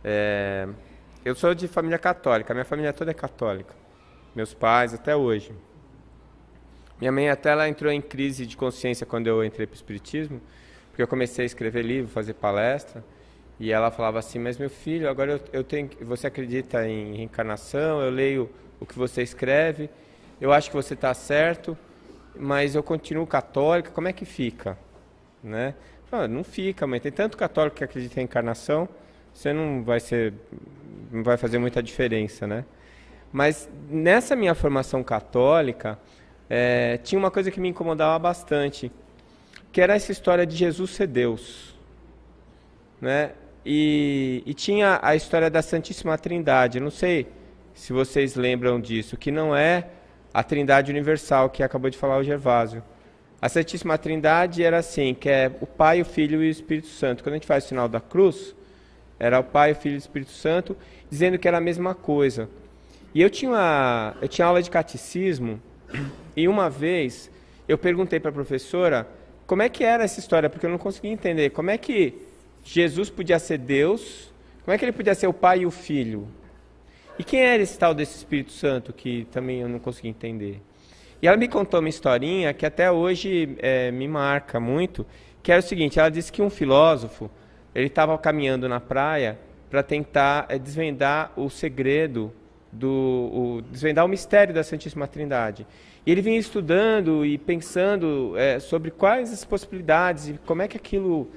É, eu sou de família católica, minha família toda é católica. Meus pais, até hoje. Minha mãe até ela entrou em crise de consciência quando eu entrei para o Espiritismo, porque eu comecei a escrever livro, fazer palestra, e ela falava assim, mas meu filho, agora eu tenho, você acredita em reencarnação, eu leio o que você escreve, eu acho que você está certo, mas eu continuo católica, como é que fica? Né? Não fica, mãe, tem tanto católico que acredita em reencarnação, você não vai fazer muita diferença, né? Mas nessa minha formação católica, tinha uma coisa que me incomodava bastante, que era essa história de Jesus ser Deus, né? E tinha a história da Santíssima Trindade. Não sei se vocês lembram disso, que não é a Trindade Universal que acabou de falar o Gervásio. A Santíssima Trindade era assim, que é o Pai, o Filho e o Espírito Santo. Quando a gente faz o sinal da cruz, era o Pai, o Filho e o Espírito Santo, dizendo que era a mesma coisa. E eu tinha aula de catecismo, e uma vez eu perguntei para a professora como é que era essa história, porque eu não conseguia entender. Como é que Jesus podia ser Deus? Como é que ele podia ser o Pai e o Filho? E quem era esse tal desse Espírito Santo que também eu não conseguia entender? E ela me contou uma historinha que até hoje me marca muito, que era o seguinte, ela disse que um filósofo, ele estava caminhando na praia para tentar desvendar o segredo, desvendar o mistério da Santíssima Trindade. E ele vinha estudando e pensando sobre quais as possibilidades e como é que aquilo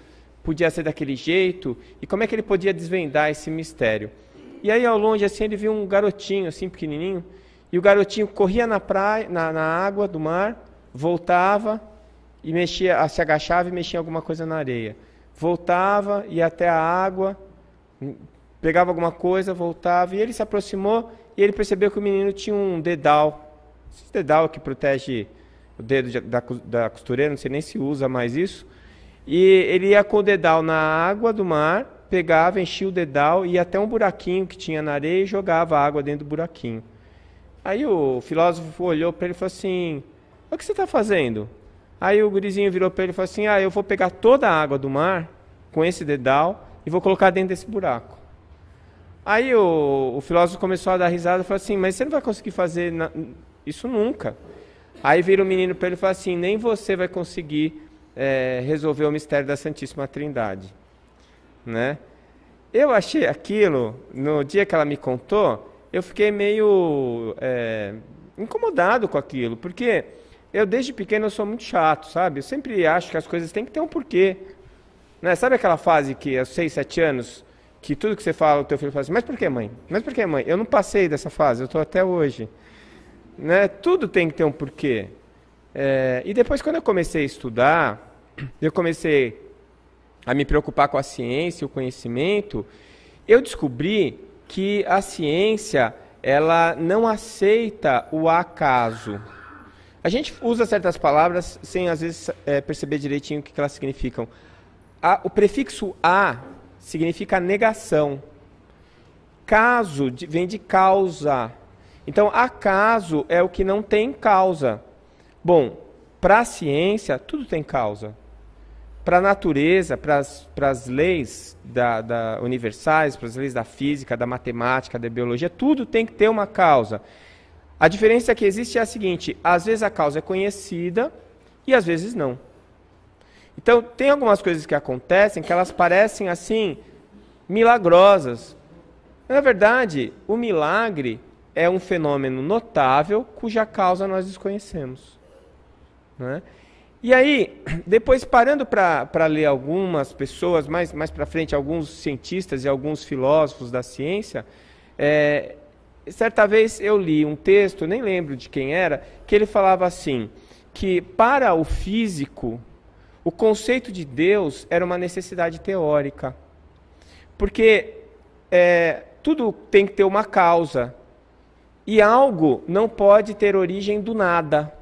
podia ser daquele jeito e como é que ele podia desvendar esse mistério. E aí ao longe assim ele viu um garotinho assim pequenininho, e o garotinho corria na praia, na água do mar, voltava e mexia, se agachava e mexia em alguma coisa na areia. Voltava, ia até a água, pegava alguma coisa, voltava, e ele se aproximou e ele percebeu que o menino tinha um dedal. Esse dedal que protege o dedo da costureira, não sei nem se usa mais isso. E ele ia com o dedal na água do mar, pegava, enchia o dedal, ia até um buraquinho que tinha na areia e jogava a água dentro do buraquinho. Aí o filósofo olhou para ele e falou assim, o que você está fazendo? Aí o gurizinho virou para ele e falou assim, eu vou pegar toda a água do mar com esse dedal e vou colocar dentro desse buraco. Aí o filósofo começou a dar risada e falou assim, mas você não vai conseguir fazer isso nunca. Aí vira o menino para ele e falou assim, nem você vai conseguir resolver o mistério da Santíssima Trindade. Né? Eu achei aquilo, no dia que ela me contou, eu fiquei meio incomodado com aquilo, porque eu desde pequeno eu sou muito chato, sabe? Eu sempre acho que as coisas têm que ter um porquê. Né? Sabe aquela fase que aos 6, 7 anos, que tudo que você fala, o teu filho fala assim, mas por que, mãe? Mas por que, mãe? Eu não passei dessa fase, eu estou até hoje. Né? Tudo tem que ter um porquê. E depois, quando eu comecei a estudar, eu comecei a me preocupar com a ciência, o conhecimento, eu descobri que a ciência, ela não aceita o acaso. A gente usa certas palavras sem, às vezes, perceber direitinho o que elas significam. O prefixo a significa negação. Caso vem de causa. Então, acaso é o que não tem causa. Bom, para a ciência, tudo tem causa. Para a natureza, para as leis universais, para as leis da física, da matemática, da biologia, tudo tem que ter uma causa. A diferença que existe é a seguinte, às vezes a causa é conhecida e às vezes não. Então, tem algumas coisas que acontecem que elas parecem, assim, milagrosas. Na verdade, o milagre é um fenômeno notável cuja causa nós desconhecemos. Né? E aí, depois parando para ler algumas pessoas, mais para frente, alguns cientistas e alguns filósofos da ciência, certa vez eu li um texto, nem lembro de quem era, que ele falava assim, que para o físico, o conceito de Deus era uma necessidade teórica. Porque tudo tem que ter uma causa. E algo não pode ter origem do nada.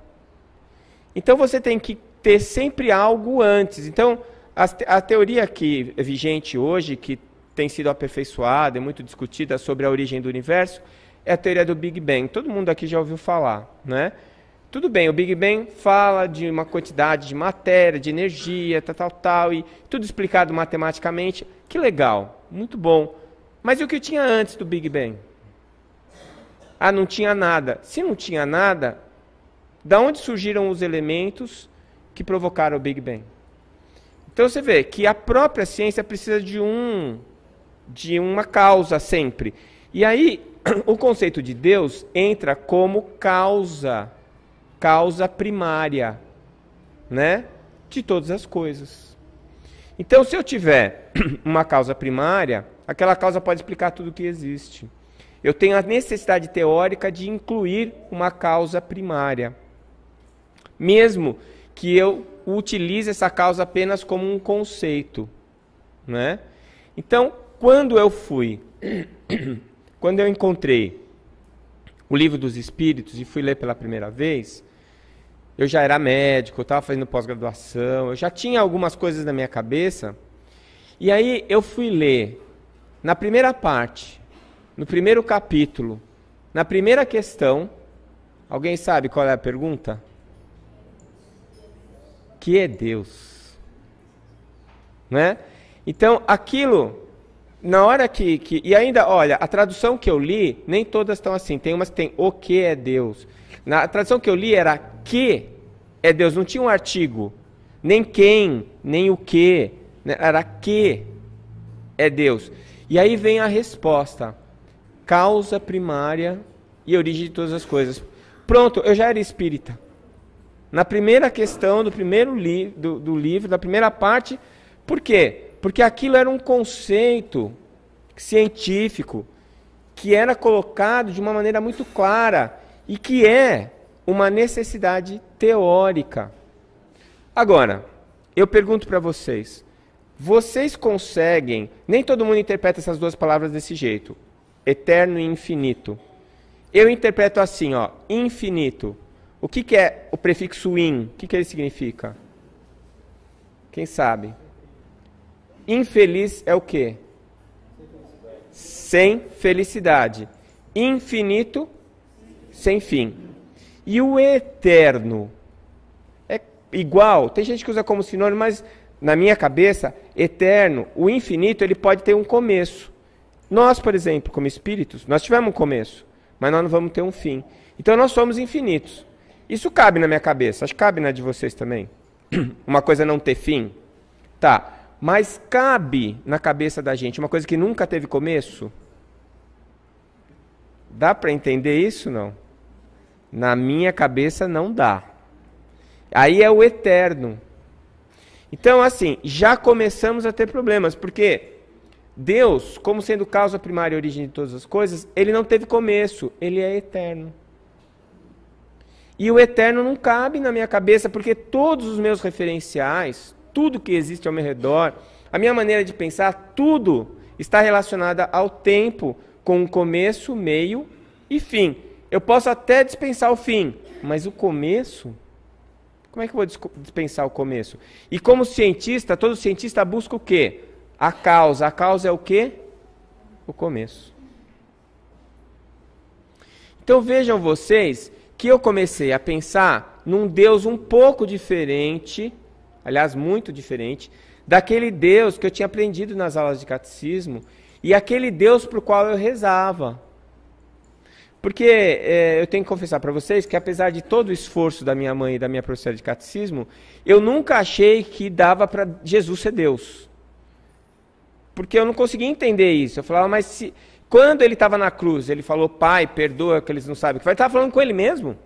Então você tem que ter sempre algo antes. Então, a teoria que é vigente hoje, que tem sido aperfeiçoada e muito discutida sobre a origem do universo, é a teoria do Big Bang. Todo mundo aqui já ouviu falar, né? Tudo bem, o Big Bang fala de uma quantidade de matéria, de energia, tal, e tudo explicado matematicamente. Que legal, muito bom. Mas e o que tinha antes do Big Bang? Ah, não tinha nada. Se não tinha nada, da onde surgiram os elementos que provocaram o Big Bang? Então você vê que a própria ciência precisa de uma causa sempre. E aí o conceito de Deus entra como causa primária, né, de todas as coisas. Então, se eu tiver uma causa primária, aquela causa pode explicar tudo o que existe. Eu tenho a necessidade teórica de incluir uma causa primária, mesmo que eu utilize essa causa apenas como um conceito, né? Então, quando eu encontrei o Livro dos Espíritos e fui ler pela primeira vez, eu já era médico, eu estava fazendo pós-graduação, eu já tinha algumas coisas na minha cabeça, e aí eu fui ler, na primeira parte, no primeiro capítulo, na primeira questão, alguém sabe qual é a pergunta? Que é Deus? Né? Então, aquilo, na hora e ainda, olha, a tradução que eu li, nem todas estão assim, tem umas que tem o que é Deus. Na tradução que eu li era que é Deus, não tinha um artigo, nem quem, nem o que, né? Era que é Deus. E aí vem a resposta, causa primária e origem de todas as coisas. Pronto, eu já era espírita. Na primeira questão do primeiro do livro, da primeira parte, por quê? Porque aquilo era um conceito científico que era colocado de uma maneira muito clara e que é uma necessidade teórica. Agora, eu pergunto para vocês, vocês conseguem, nem todo mundo interpreta essas duas palavras desse jeito, eterno e infinito. Eu interpreto assim, ó, infinito. O que é o prefixo in? O que ele significa? Quem sabe? Infeliz é o quê? Sem felicidade. Infinito, sem fim. E o eterno é igual. Tem gente que usa como sinônimo, mas na minha cabeça, eterno, o infinito, ele pode ter um começo. Nós, por exemplo, como espíritos, nós tivemos um começo, mas nós não vamos ter um fim. Então nós somos infinitos. Isso cabe na minha cabeça, acho que cabe na de vocês também. Uma coisa não ter fim. Tá, mas cabe na cabeça da gente uma coisa que nunca teve começo? Dá para entender isso, não? Na minha cabeça não dá. Aí é o eterno. Então, assim, já começamos a ter problemas, porque Deus, como sendo causa primária e origem de todas as coisas, ele não teve começo, ele é eterno. E o eterno não cabe na minha cabeça, porque todos os meus referenciais, tudo que existe ao meu redor, a minha maneira de pensar, tudo está relacionado ao tempo, com um começo, meio e fim. Eu posso até dispensar o fim, mas o começo, como é que eu vou dispensar o começo? E como cientista, todo cientista busca o quê? A causa. A causa é o quê? O começo. Então vejam vocês que eu comecei a pensar num Deus um pouco diferente, aliás, muito diferente, daquele Deus que eu tinha aprendido nas aulas de catecismo e aquele Deus para o qual eu rezava. Porque eu tenho que confessar para vocês que apesar de todo o esforço da minha mãe e da minha professora de catecismo, eu nunca achei que dava para Jesus ser Deus. Porque eu não conseguia entender isso. Eu falava, mas quando ele estava na cruz, ele falou, Pai, perdoa que eles não sabem o que faz. Ele estava falando com ele mesmo.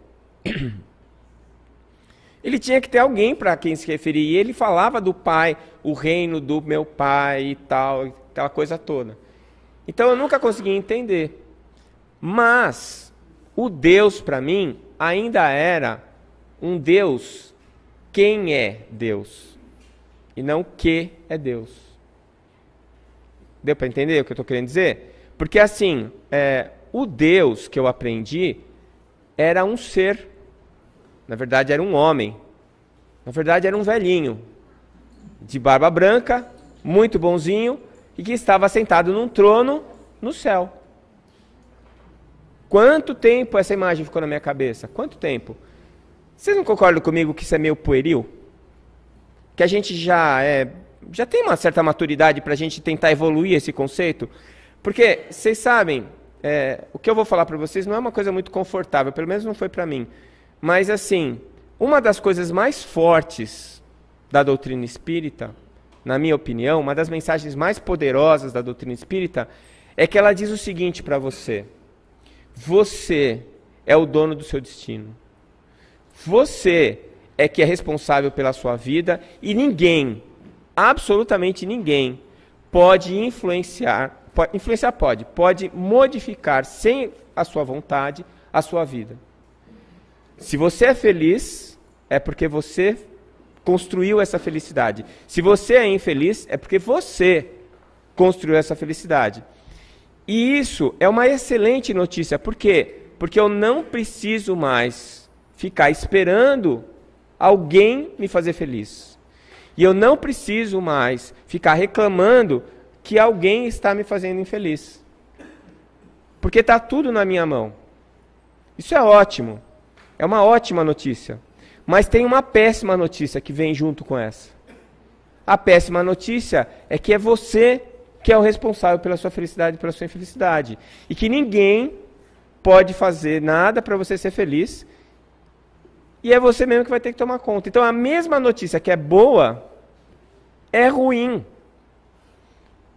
Ele tinha que ter alguém para quem se referir. E ele falava do Pai, o reino do meu Pai e tal, aquela coisa toda. Então eu nunca conseguia entender. Mas o Deus, para mim, ainda era um Deus, quem é Deus, e não que é Deus. Deu para entender o que eu estou querendo dizer? Porque assim, o Deus que eu aprendi era um ser, na verdade era um homem, na verdade era um velhinho, de barba branca, muito bonzinho, e que estava sentado num trono no céu. Quanto tempo essa imagem ficou na minha cabeça? Quanto tempo? Vocês não concordam comigo que isso é meio pueril? Que a gente já tem uma certa maturidade para a gente tentar evoluir esse conceito? Porque, vocês sabem, o que eu vou falar para vocês não é uma coisa muito confortável, pelo menos não foi para mim. Mas, assim, uma das coisas mais fortes da doutrina espírita, na minha opinião, uma das mensagens mais poderosas da doutrina espírita, é que ela diz o seguinte para você: você é o dono do seu destino. Você é que é responsável pela sua vida e ninguém, absolutamente ninguém, pode influenciar, pode modificar sem a sua vontade a sua vida. Se você é feliz, é porque você construiu essa felicidade. Se você é infeliz, é porque você construiu essa felicidade. E isso é uma excelente notícia. Por quê? Porque eu não preciso mais ficar esperando alguém me fazer feliz. E eu não preciso mais ficar reclamando que alguém está me fazendo infeliz. Porque está tudo na minha mão. Isso é ótimo. É uma ótima notícia. Mas tem uma péssima notícia que vem junto com essa. A péssima notícia é que é você que é o responsável pela sua felicidade e pela sua infelicidade. E que ninguém pode fazer nada para você ser feliz. E é você mesmo que vai ter que tomar conta. Então a mesma notícia que é boa é ruim.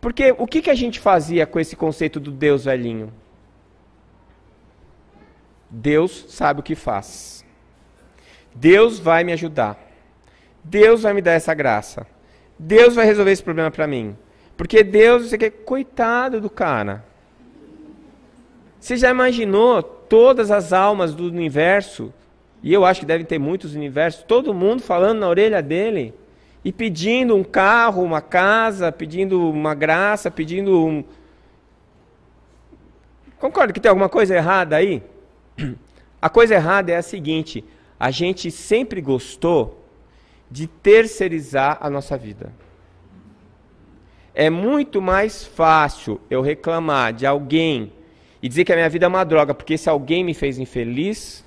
Porque o que a gente fazia com esse conceito do Deus velhinho? Deus sabe o que faz. Deus vai me ajudar. Deus vai me dar essa graça. Deus vai resolver esse problema para mim. Porque Deus, você quer, coitado do cara. Você já imaginou todas as almas do universo, e eu acho que devem ter muitos universos, todo mundo falando na orelha dele, e pedindo um carro, uma casa, pedindo uma graça, pedindo um... Concorda que tem alguma coisa errada aí? A coisa errada é a seguinte: a gente sempre gostou de terceirizar a nossa vida. É muito mais fácil eu reclamar de alguém e dizer que a minha vida é uma droga porque esse alguém me fez infeliz,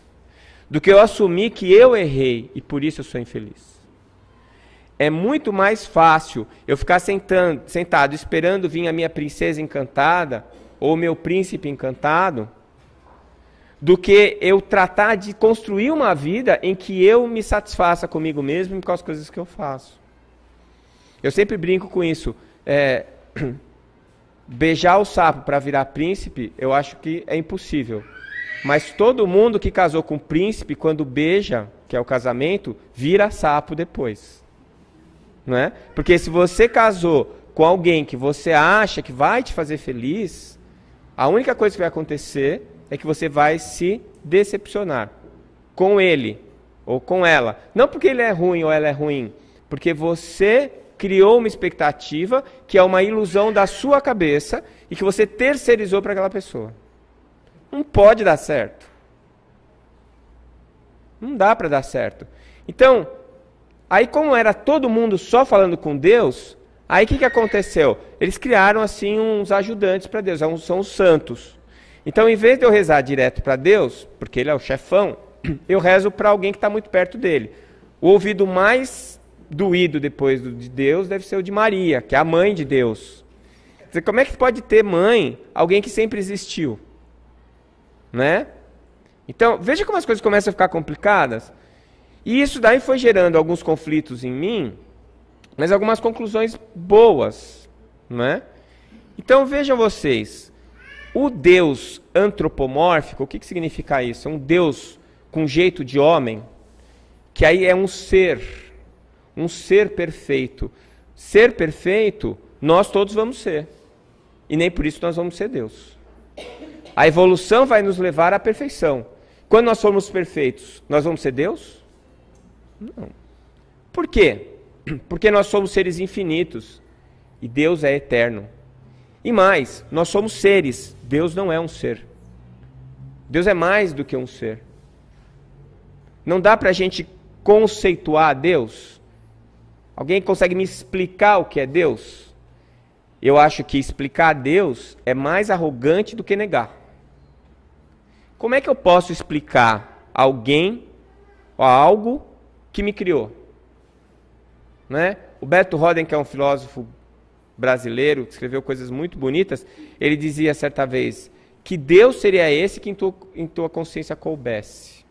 do que eu assumir que eu errei e por isso eu sou infeliz. É muito mais fácil eu ficar sentado esperando vir a minha princesa encantada ou o meu príncipe encantado, do que eu tratar de construir uma vida em que eu me satisfaça comigo mesmo e com as coisas que eu faço. Eu sempre brinco com isso. Beijar o sapo para virar príncipe, eu acho que é impossível. Mas todo mundo que casou com príncipe, quando beija, que é o casamento, vira sapo depois. Não é? Porque se você casou com alguém que você acha que vai te fazer feliz, a única coisa que vai acontecer é que você vai se decepcionar com ele ou com ela. Não porque ele é ruim ou ela é ruim, porque você criou uma expectativa que é uma ilusão da sua cabeça e que você terceirizou para aquela pessoa. Não pode dar certo. Não dá para dar certo. Então, aí como era todo mundo só falando com Deus, aí o que aconteceu? Eles criaram assim uns ajudantes para Deus, são os santos. Então, em vez de eu rezar direto para Deus, porque ele é o chefão, eu rezo para alguém que está muito perto dele. O ouvido mais doído depois de Deus deve ser o de Maria, que é a mãe de Deus. Quer dizer, como é que pode ter mãe alguém que sempre existiu? Né? Então, veja como as coisas começam a ficar complicadas. E isso daí foi gerando alguns conflitos em mim, mas algumas conclusões boas. Né? Então, vejam vocês. O Deus antropomórfico, o que significa isso? É um Deus com jeito de homem, que aí é um ser perfeito. Ser perfeito, nós todos vamos ser. E nem por isso nós vamos ser Deus. A evolução vai nos levar à perfeição. Quando nós formos perfeitos, nós vamos ser Deus? Não. Por quê? Porque nós somos seres infinitos e Deus é eterno. E mais, nós somos seres, Deus não é um ser. Deus é mais do que um ser. Não dá para a gente conceituar Deus? Alguém consegue me explicar o que é Deus? Eu acho que explicar Deus é mais arrogante do que negar. Como é que eu posso explicar alguém ou algo que me criou? Né? O Beto Roden, que é um filósofo brasileiro, que escreveu coisas muito bonitas, ele dizia certa vez que Deus seria esse que em tua consciência coubesse.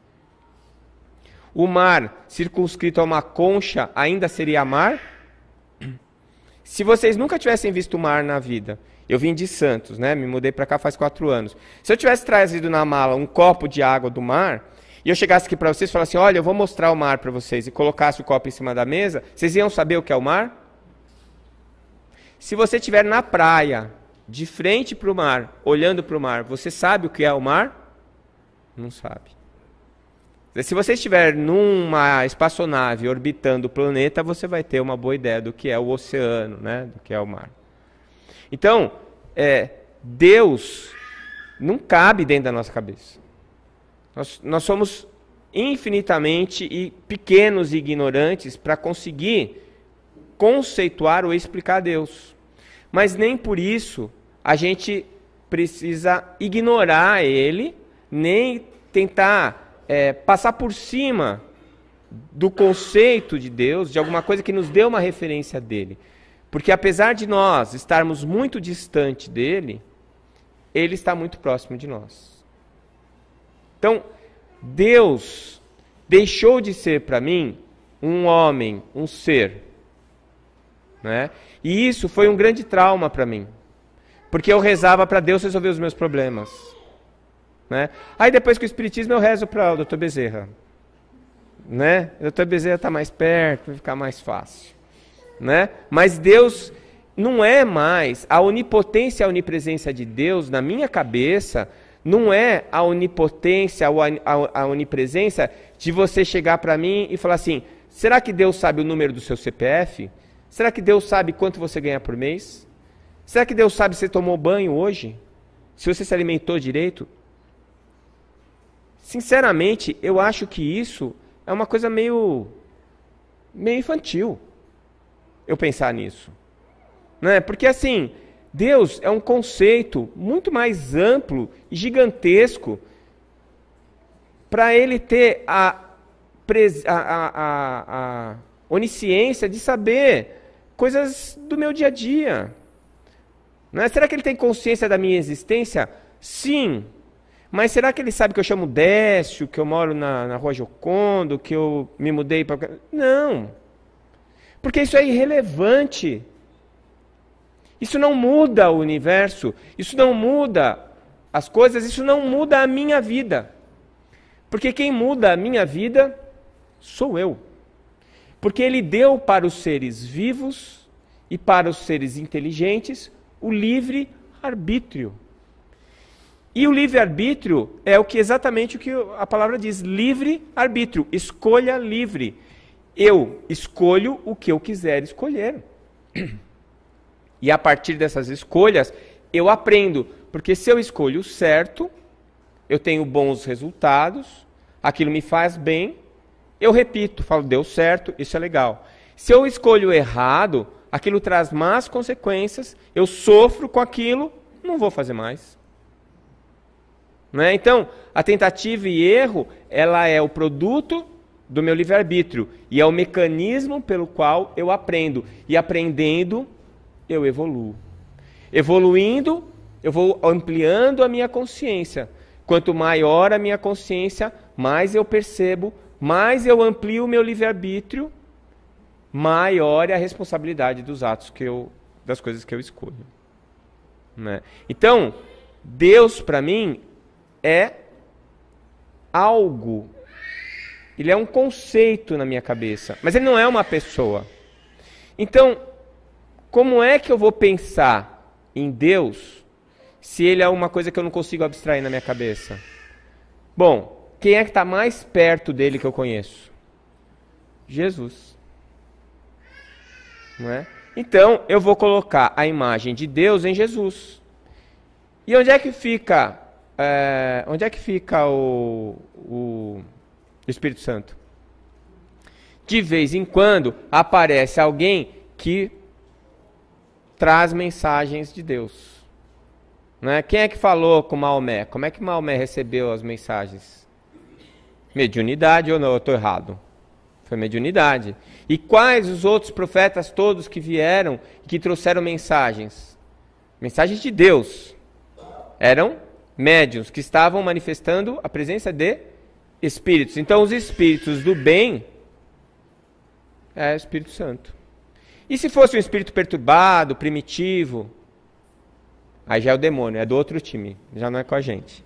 O mar circunscrito a uma concha ainda seria mar? Se vocês nunca tivessem visto o mar na vida, eu vim de Santos, né? Me mudei para cá faz 4 anos. Se eu tivesse trazido na mala um copo de água do mar, e eu chegasse aqui para vocês e falasse, olha, eu vou mostrar o mar para vocês, e colocasse o copo em cima da mesa, vocês iam saber o que é o mar? Se você estiver na praia, de frente para o mar, olhando para o mar, você sabe o que é o mar? Não sabe. Se você estiver numa espaçonave orbitando o planeta, você vai ter uma boa ideia do que é o oceano, né? Do que é o mar. Então, Deus não cabe dentro da nossa cabeça. Nós somos infinitamente pequenos e ignorantes para conseguir conceituar ou explicar Deus. Mas nem por isso a gente precisa ignorar Ele, nem tentar passar por cima do conceito de Deus, de alguma coisa que nos dê uma referência dele. Porque apesar de nós estarmos muito distante dele, ele está muito próximo de nós. Então, Deus deixou de ser para mim um homem, um ser. Né? E isso foi um grande trauma para mim. Porque eu rezava para Deus resolver os meus problemas. Né? Aí depois que o Espiritismo eu rezo para o Dr. Bezerra. Né? O Dr. Bezerra está mais perto, vai ficar mais fácil. Né? Mas Deus não é mais, a onipotência e a onipresença de Deus na minha cabeça, não é a onipotência ou a onipresença de você chegar para mim e falar assim, será que Deus sabe o número do seu CPF? Será que Deus sabe quanto você ganha por mês? Será que Deus sabe se você tomou banho hoje? Se você se alimentou direito? Sinceramente, eu acho que isso é uma coisa meio infantil, eu pensar nisso. Né? Porque assim, Deus é um conceito muito mais amplo e gigantesco para ele ter a onisciência de saber coisas do meu dia a dia. Né? Será que ele tem consciência da minha existência? Sim. Mas será que ele sabe que eu chamo Décio, que eu moro na Rua Jocondo, que eu me mudei para... Não. Porque isso é irrelevante. Isso não muda o universo, isso não muda as coisas, isso não muda a minha vida. Porque quem muda a minha vida sou eu. Porque ele deu para os seres vivos e para os seres inteligentes o livre-arbítrio. E o livre-arbítrio é exatamente o que a palavra diz, livre-arbítrio, escolha livre. Eu escolho o que eu quiser escolher. E a partir dessas escolhas, eu aprendo. Porque se eu escolho certo, eu tenho bons resultados, aquilo me faz bem, eu repito, falo, deu certo, isso é legal. Se eu escolho errado, aquilo traz más consequências, eu sofro com aquilo, não vou fazer mais. Né? Então, a tentativa e erro, ela é o produto do meu livre-arbítrio. E é o mecanismo pelo qual eu aprendo. E aprendendo, eu evoluo. Evoluindo, eu vou ampliando a minha consciência. Quanto maior a minha consciência, mais eu percebo, mais eu amplio o meu livre-arbítrio, maior é a responsabilidade dos atos das coisas que eu escolho. Né? Então, Deus para mim é algo, ele é um conceito na minha cabeça, mas ele não é uma pessoa. Então, como é que eu vou pensar em Deus se ele é uma coisa que eu não consigo abstrair na minha cabeça? Bom, quem é que está mais perto dele que eu conheço? Jesus. Não é? Então, eu vou colocar a imagem de Deus em Jesus. E onde é que fica o Espírito Santo? De vez em quando aparece alguém que traz mensagens de Deus. Né? Quem é que falou com Maomé? Como é que Maomé recebeu as mensagens? Mediunidade ou não? Eu estou errado? Foi mediunidade. E quais os outros profetas todos que vieram e que trouxeram mensagens? Mensagens de Deus. Eram médiuns que estavam manifestando a presença de espíritos. Então, os espíritos do bem é o Espírito Santo. E se fosse um espírito perturbado, primitivo, aí já é o demônio, é do outro time, já não é com a gente.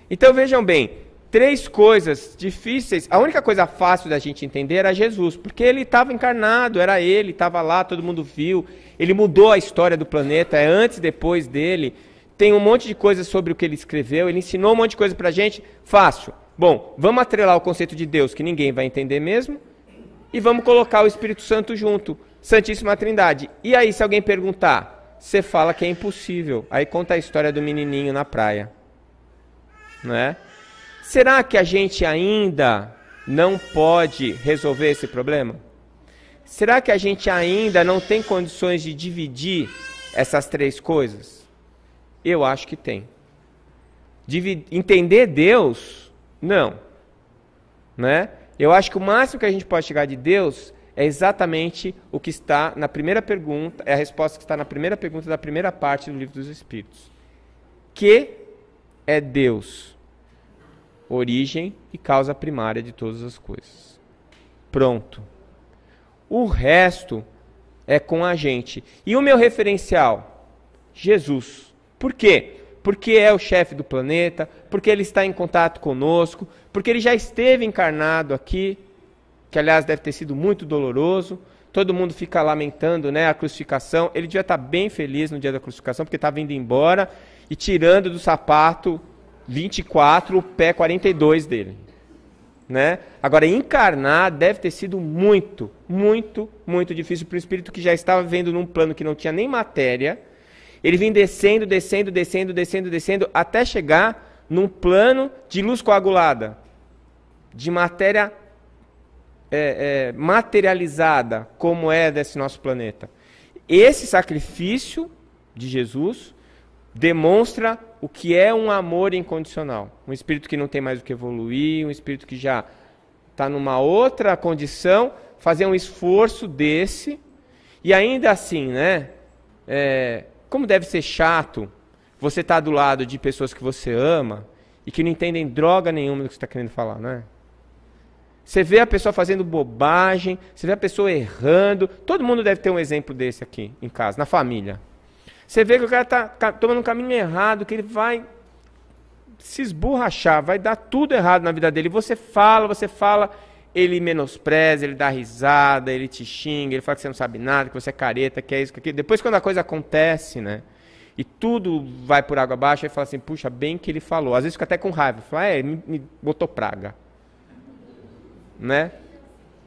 Então, vejam bem, 3 coisas difíceis. A única coisa fácil da gente entender era Jesus, porque ele estava encarnado, era ele, estava lá, todo mundo viu. Ele mudou a história do planeta, é antes e depois dele. Tem um monte de coisas sobre o que ele escreveu, ele ensinou um monte de coisa pra gente. Fácil. Bom, vamos atrelar o conceito de Deus, que ninguém vai entender mesmo, e vamos colocar o Espírito Santo junto, Santíssima Trindade. E aí, se alguém perguntar, você fala que é impossível. Aí conta a história do menininho na praia. Não é? Será que a gente ainda não pode resolver esse problema? Será que a gente ainda não tem condições de dividir essas 3 coisas? Eu acho que tem. Entender Deus? Não. Né? Eu acho que o máximo que a gente pode chegar de Deus é exatamente o que está na primeira pergunta, é a resposta que está na primeira pergunta da primeira parte do Livro dos Espíritos. Que é Deus? Origem e causa primária de todas as coisas. Pronto. O resto é com a gente. E o meu referencial? Jesus. Por quê? Porque é o chefe do planeta, porque ele está em contato conosco, porque ele já esteve encarnado aqui, que aliás deve ter sido muito doloroso. Todo mundo fica lamentando, né, a crucificação. Ele devia estar bem feliz no dia da crucificação, porque estava indo embora e tirando do sapato 24, o pé 42 dele. Né? Agora, encarnar deve ter sido muito, muito, muito difícil para o espírito que já estava vivendo num plano que não tinha nem matéria. Ele vinha descendo, descendo, descendo, descendo, descendo, até chegar num plano de luz coagulada, de matéria materializada, como é desse nosso planeta. Esse sacrifício de Jesus demonstra o que é um amor incondicional. Um espírito que não tem mais o que evoluir, um espírito que já está numa outra condição, fazer um esforço desse, e ainda assim, né? Como deve ser chato você estar do lado de pessoas que você ama e que não entendem droga nenhuma do que você está querendo falar, né? Você vê a pessoa fazendo bobagem, você vê a pessoa errando. Todo mundo deve ter um exemplo desse aqui em casa, na família. Você vê que o cara está tomando um caminho errado, que ele vai se esborrachar, vai dar tudo errado na vida dele. Você fala, ele menospreza, ele dá risada, ele te xinga, ele fala que você não sabe nada, que você é careta, que é isso, que aquilo. Depois, quando a coisa acontece, né, e tudo vai por água abaixo, aí fala assim, puxa, bem que ele falou. Às vezes fica até com raiva, fala, ele me botou praga. Né?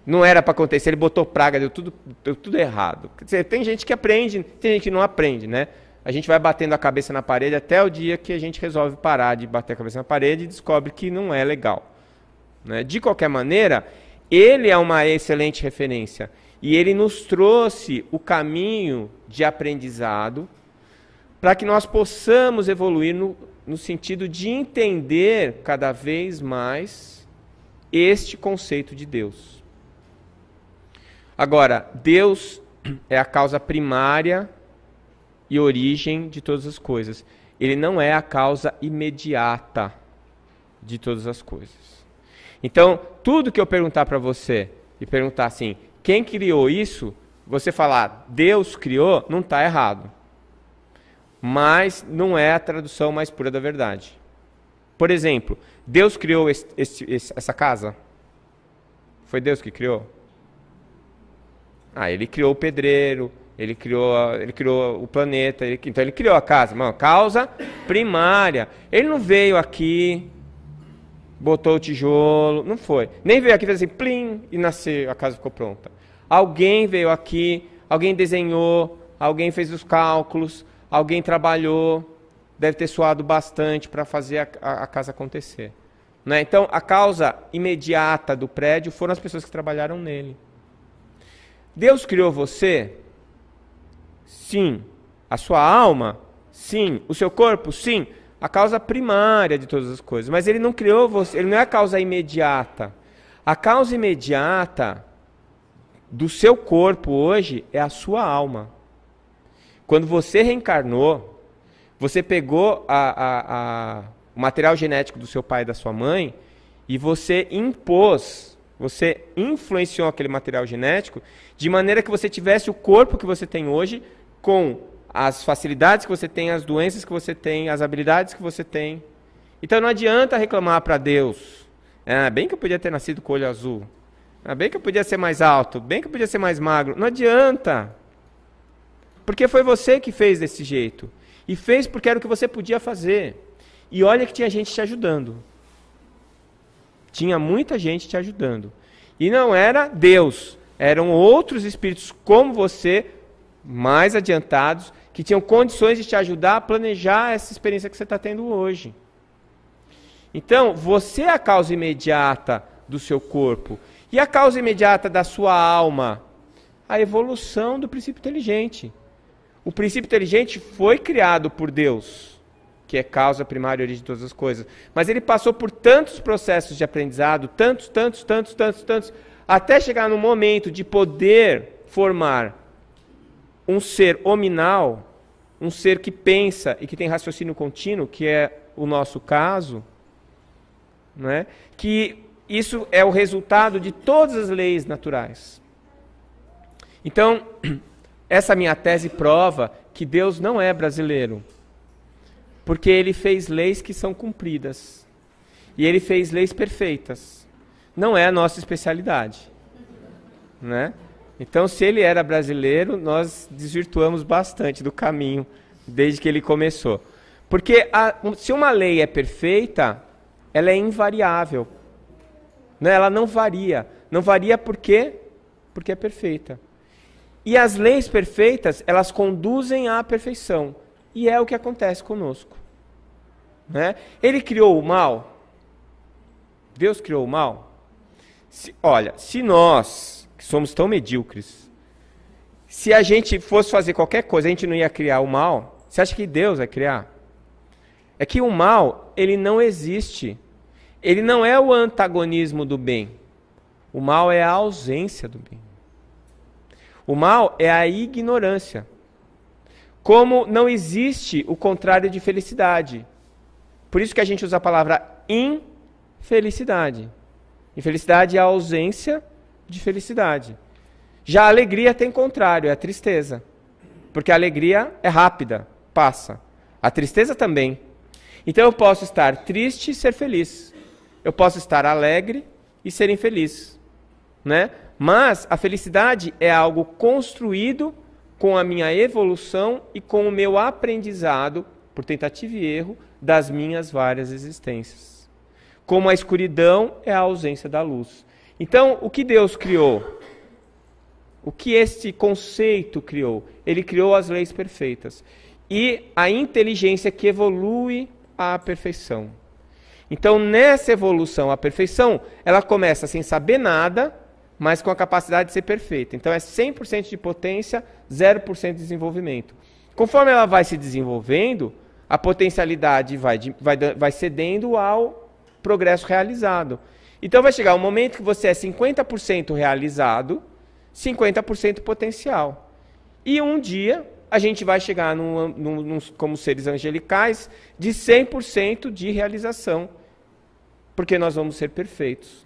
Não era para acontecer, ele botou praga, deu tudo errado. Quer dizer, tem gente que aprende, tem gente que não aprende, né? A gente vai batendo a cabeça na parede até o dia que a gente resolve parar de bater a cabeça na parede e descobre que não é legal. Né? De qualquer maneira, ele é uma excelente referência. E ele nos trouxe o caminho de aprendizado para que nós possamos evoluir no sentido de entender cada vez mais este conceito de Deus. Agora, Deus é a causa primária e origem de todas as coisas. Ele não é a causa imediata de todas as coisas. Então, tudo que eu perguntar para você, e perguntar assim, quem criou isso? Você falar, Deus criou, não está errado. Mas não é a tradução mais pura da verdade. Por exemplo, Deus criou essa casa? Foi Deus que criou? Ele criou o pedreiro, ele criou o planeta, então ele criou a casa. Causa primária. Ele não veio aqui, botou o tijolo, não foi. Nem veio aqui e fez assim, plim, e nasceu, a casa ficou pronta. Alguém veio aqui, alguém desenhou, alguém fez os cálculos, alguém trabalhou, deve ter suado bastante para fazer a casa acontecer. Né? Então, a causa imediata do prédio foram as pessoas que trabalharam nele. Deus criou você? Sim. A sua alma? Sim. O seu corpo? Sim. A causa primária de todas as coisas. Mas ele não criou você, ele não é a causa imediata. A causa imediata do seu corpo hoje é a sua alma. Quando você reencarnou, você pegou o material genético do seu pai e da sua mãe e você impôs, você influenciou aquele material genético de maneira que você tivesse o corpo que você tem hoje, com as facilidades que você tem, as doenças que você tem, as habilidades que você tem. Então não adianta reclamar para Deus. Bem que eu podia ter nascido com o olho azul. Bem que eu podia ser mais alto. Bem que eu podia ser mais magro. Não adianta. Porque foi você que fez desse jeito. E fez porque era o que você podia fazer. E olha que tinha gente te ajudando. Tinha muita gente te ajudando. E não era Deus. Eram outros espíritos como você, mais adiantados, que tinham condições de te ajudar a planejar essa experiência que você está tendo hoje. Então, você é a causa imediata do seu corpo. E a causa imediata da sua alma? A evolução do princípio inteligente. O princípio inteligente foi criado por Deus, que é causa primária e origem de todas as coisas. Mas ele passou por tantos processos de aprendizado, tantos, até chegar no momento de poder formar um ser hominal, um ser que pensa e que tem raciocínio contínuo, que é o nosso caso, né? Que isso é o resultado de todas as leis naturais. Então, essa minha tese prova que Deus não é brasileiro, porque ele fez leis que são cumpridas, e ele fez leis perfeitas. Não é a nossa especialidade, né? Então, se ele era brasileiro, nós desvirtuamos bastante do caminho desde que ele começou. Porque se uma lei é perfeita, ela é invariável. Né? Ela não varia. Não varia por quê? Porque é perfeita. E as leis perfeitas, elas conduzem à perfeição. E é o que acontece conosco. Né? Ele criou o mal? Deus criou o mal? Se nós, que somos tão medíocres, se a gente fosse fazer qualquer coisa, a gente não ia criar o mal, você acha que Deus vai criar? É que o mal, ele não existe. Ele não é o antagonismo do bem. O mal é a ausência do bem. O mal é a ignorância. Como não existe o contrário de felicidade. Por isso que a gente usa a palavra infelicidade. Infelicidade é a ausência de felicidade. Já a alegria tem contrário, é a tristeza. Porque a alegria é rápida, passa. A tristeza também. Então eu posso estar triste e ser feliz. Eu posso estar alegre e ser infeliz. Né? Mas a felicidade é algo construído com a minha evolução e com o meu aprendizado, por tentativa e erro, das minhas várias existências. Como a escuridão é a ausência da luz. Então, o que Deus criou? O que este conceito criou? Ele criou as leis perfeitas. E a inteligência que evolui à perfeição. Então, nessa evolução à perfeição, ela começa sem saber nada, mas com a capacidade de ser perfeita. Então, é 100% de potência, 0% de desenvolvimento. Conforme ela vai se desenvolvendo, a potencialidade vai cedendo ao progresso realizado. Então, vai chegar um momento que você é 50% realizado, 50% potencial. E um dia, a gente vai chegar como seres angelicais de 100% de realização, porque nós vamos ser perfeitos.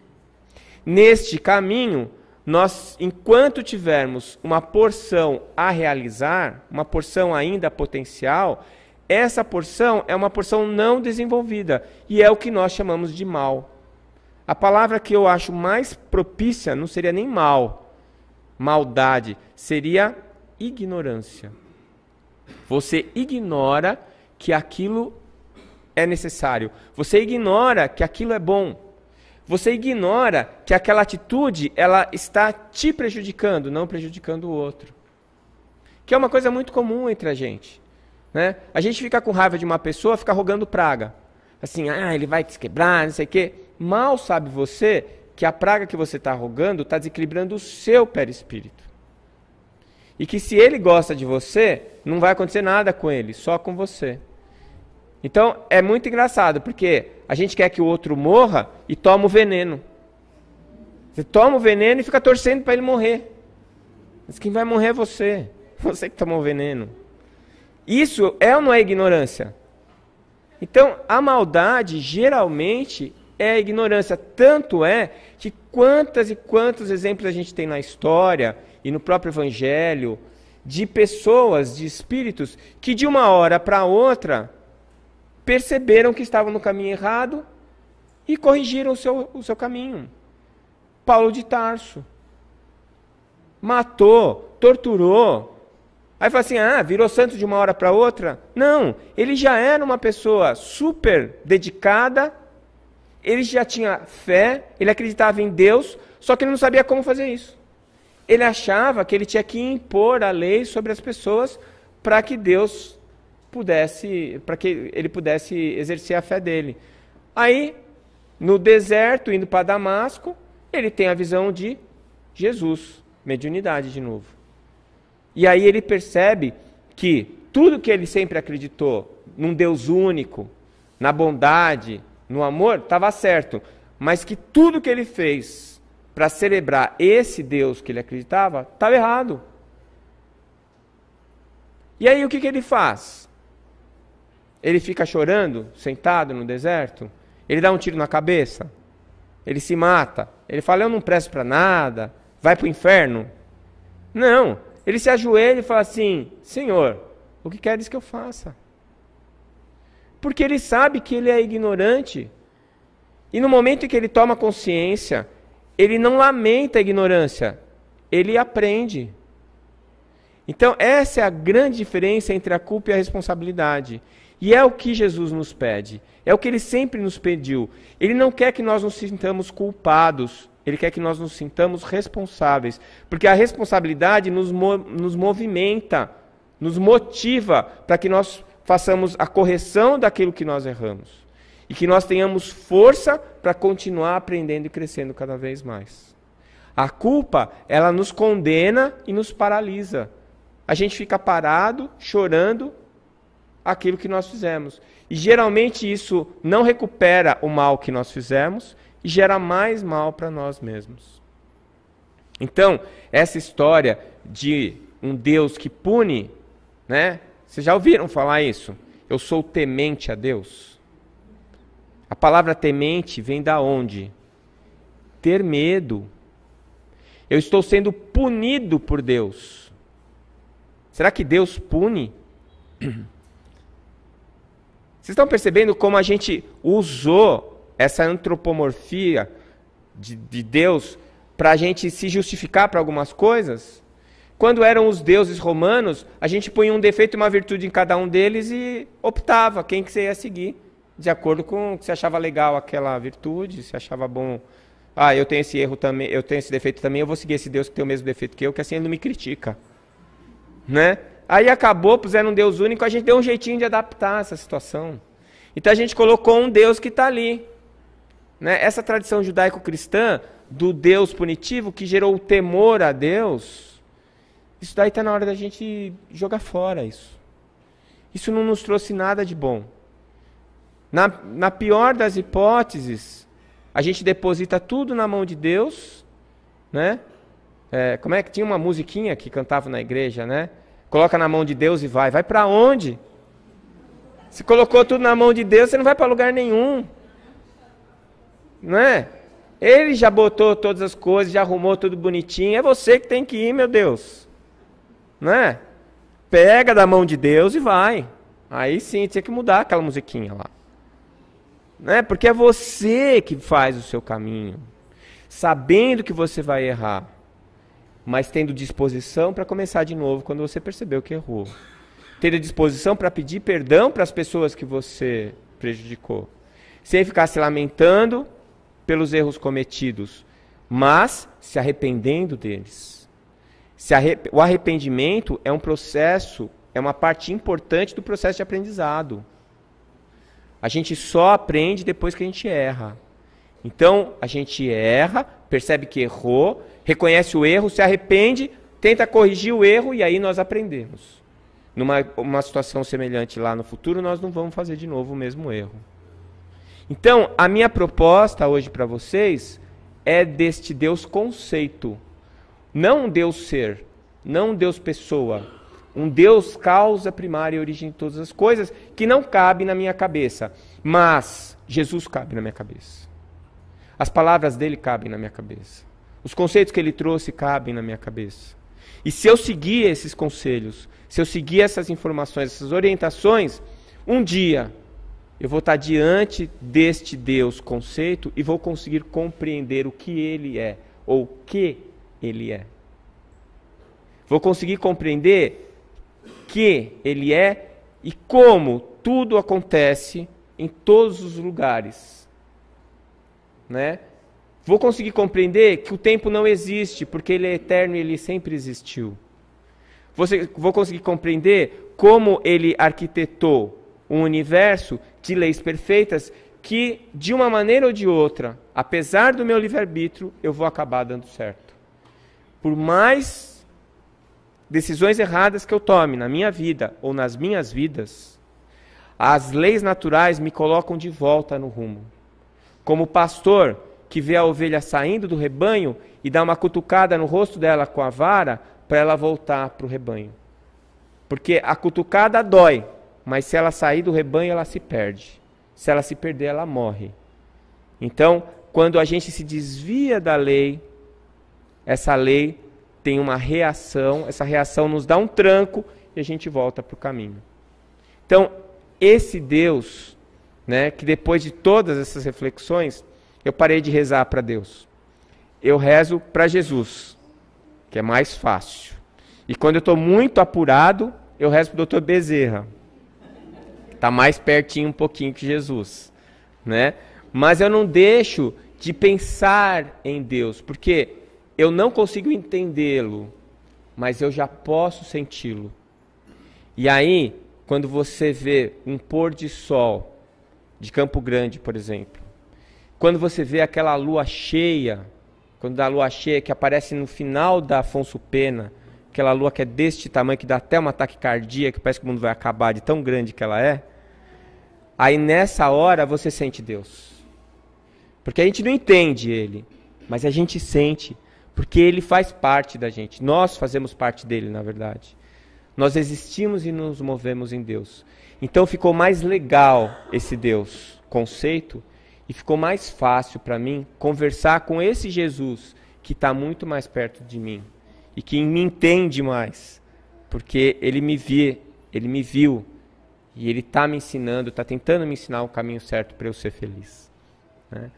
Neste caminho, nós, enquanto tivermos uma porção a realizar, uma porção ainda potencial, essa porção é uma porção não desenvolvida, e é o que nós chamamos de mal. A palavra que eu acho mais propícia não seria nem mal, maldade, seria ignorância. Você ignora que aquilo é necessário. Você ignora que aquilo é bom. Você ignora que aquela atitude ela está te prejudicando, não prejudicando o outro. Que é uma coisa muito comum entre a gente. Né? A gente fica com raiva de uma pessoa, fica rogando praga. Assim, ele vai te quebrar, não sei o quê. Mal sabe você que a praga que você está rogando está desequilibrando o seu perispírito. E que se ele gosta de você, não vai acontecer nada com ele, só com você. Então, é muito engraçado, porque a gente quer que o outro morra e toma o veneno. Você toma o veneno e fica torcendo para ele morrer. Mas quem vai morrer é você. Você que tomou o veneno. Isso é ou não é ignorância? Então, a maldade, geralmente, é a ignorância. Tanto é que quantos e quantos exemplos a gente tem na história e no próprio Evangelho de pessoas, de espíritos, que de uma hora para outra perceberam que estavam no caminho errado e corrigiram o seu caminho. Paulo de Tarso. Matou, torturou. Aí fala assim, virou santo de uma hora para outra? Não, ele já era uma pessoa super dedicada, ele já tinha fé, ele acreditava em Deus, só que ele não sabia como fazer isso. Ele achava que ele tinha que impor a lei sobre as pessoas para que Deus pudesse, para que ele pudesse exercer a fé dele. Aí, no deserto, indo para Damasco, ele tem a visão de Jesus, mediunidade de novo. E aí ele percebe que tudo que ele sempre acreditou, num Deus único, na bondade, no amor, estava certo. Mas que tudo que ele fez para celebrar esse Deus que ele acreditava, estava errado. E aí o que ele faz? Ele fica chorando, sentado no deserto? Ele dá um tiro na cabeça? Ele se mata? Ele fala, eu não presto para nada, vai para o inferno? Não. Ele se ajoelha e fala assim, Senhor, o que queres que eu faça? Porque ele sabe que ele é ignorante. E no momento em que ele toma consciência, ele não lamenta a ignorância, ele aprende. Então essa é a grande diferença entre a culpa e a responsabilidade. E é o que Jesus nos pede. É o que ele sempre nos pediu. Ele não quer que nós nos sintamos culpados. Ele quer que nós nos sintamos responsáveis. Porque a responsabilidade nos movimenta, nos motiva para que nós façamos a correção daquilo que nós erramos. E que nós tenhamos força para continuar aprendendo e crescendo cada vez mais. A culpa, ela nos condena e nos paralisa. A gente fica parado, chorando aquilo que nós fizemos. E geralmente isso não recupera o mal que nós fizemos e gera mais mal para nós mesmos. Então, essa história de um Deus que pune, né? Vocês já ouviram falar isso? Eu sou temente a Deus. A palavra temente vem da onde? Ter medo. Eu estou sendo punido por Deus. Será que Deus pune? Vocês estão percebendo como a gente usou essa antropomorfia de Deus para a gente se justificar para algumas coisas? Quando eram os deuses romanos, a gente punha um defeito e uma virtude em cada um deles e optava quem que você ia seguir, de acordo com o que você achava legal aquela virtude, se achava bom. Eu tenho esse erro também, eu tenho esse defeito também, eu vou seguir esse Deus que tem o mesmo defeito que eu, que assim ele não me critica. Né? Aí acabou, puseram um Deus único, a gente deu um jeitinho de adaptar essa situação. Então a gente colocou um Deus que está ali. Né? Essa tradição judaico-cristã do Deus punitivo, que gerou o temor a Deus, isso daí está na hora da gente jogar fora isso. Isso não nos trouxe nada de bom. Na pior das hipóteses, a gente deposita tudo na mão de Deus, né? Como é que tinha uma musiquinha que cantava na igreja, né? Coloca na mão de Deus e vai. Vai para onde? Se colocou tudo na mão de Deus, você não vai para lugar nenhum. Não é? Ele já botou todas as coisas, já arrumou tudo bonitinho. É você que tem que ir, meu Deus. Não é? Pega da mão de Deus e vai. Aí sim, tinha que mudar aquela musiquinha lá. Não é? Porque é você que faz o seu caminho. Sabendo que você vai errar. Mas tendo disposição para começar de novo quando você percebeu que errou. Tendo disposição para pedir perdão para as pessoas que você prejudicou. Sem ficar se lamentando pelos erros cometidos, mas se arrependendo deles. O arrependimento é um processo, é uma parte importante do processo de aprendizado. A gente só aprende depois que a gente erra. Então, a gente erra, percebe que errou, reconhece o erro, se arrepende, tenta corrigir o erro e aí nós aprendemos. Numa situação semelhante lá no futuro, nós não vamos fazer de novo o mesmo erro. Então, a minha proposta hoje para vocês é deste Deus conceito. Não um Deus ser, não um Deus pessoa. Um Deus causa primária e origem de todas as coisas que não cabe na minha cabeça. Mas Jesus cabe na minha cabeça. As palavras dele cabem na minha cabeça. Os conceitos que ele trouxe cabem na minha cabeça. E se eu seguir esses conselhos, se eu seguir essas informações, essas orientações, um dia eu vou estar diante deste Deus conceito e vou conseguir compreender o que ele é, ou o que ele é. Vou conseguir compreender que ele é e como tudo acontece em todos os lugares, né? Vou conseguir compreender que o tempo não existe, porque ele é eterno e ele sempre existiu. Vou conseguir compreender como ele arquitetou um universo de leis perfeitas que, de uma maneira ou de outra, apesar do meu livre-arbítrio, eu vou acabar dando certo. Por mais decisões erradas que eu tome na minha vida ou nas minhas vidas, as leis naturais me colocam de volta no rumo. Como pastor que vê a ovelha saindo do rebanho e dá uma cutucada no rosto dela com a vara para ela voltar para o rebanho. Porque a cutucada dói, mas se ela sair do rebanho, ela se perde. Se ela se perder, ela morre. Então, quando a gente se desvia da lei, essa lei tem uma reação, essa reação nos dá um tranco e a gente volta para o caminho. Então, esse Deus, né, que depois de todas essas reflexões, eu parei de rezar para Deus. Eu rezo para Jesus, que é mais fácil. E quando eu estou muito apurado, eu rezo para o Dr. Bezerra. Está mais pertinho um pouquinho que Jesus, né? Mas eu não deixo de pensar em Deus, porque eu não consigo entendê-lo, mas eu já posso senti-lo. E aí, quando você vê um pôr de sol de Campo Grande, por exemplo, quando você vê aquela lua cheia, quando dá a lua cheia que aparece no final da Afonso Pena, aquela lua que é deste tamanho, que dá até um ataque cardíaco, que parece que o mundo vai acabar de tão grande que ela é, aí nessa hora você sente Deus. Porque a gente não entende ele, mas a gente sente, porque ele faz parte da gente. Nós fazemos parte dele, na verdade. Nós existimos e nos movemos em Deus. Então ficou mais legal esse Deus conceito e ficou mais fácil para mim conversar com esse Jesus que está muito mais perto de mim e que me entende mais, porque ele me viu e ele está me ensinando, está tentando me ensinar o caminho certo para eu ser feliz, né?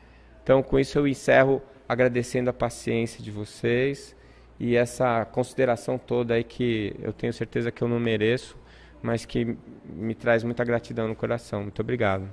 Então, com isso eu encerro agradecendo a paciência de vocês e essa consideração toda aí que eu tenho certeza que eu não mereço, mas que me traz muita gratidão no coração. Muito obrigado.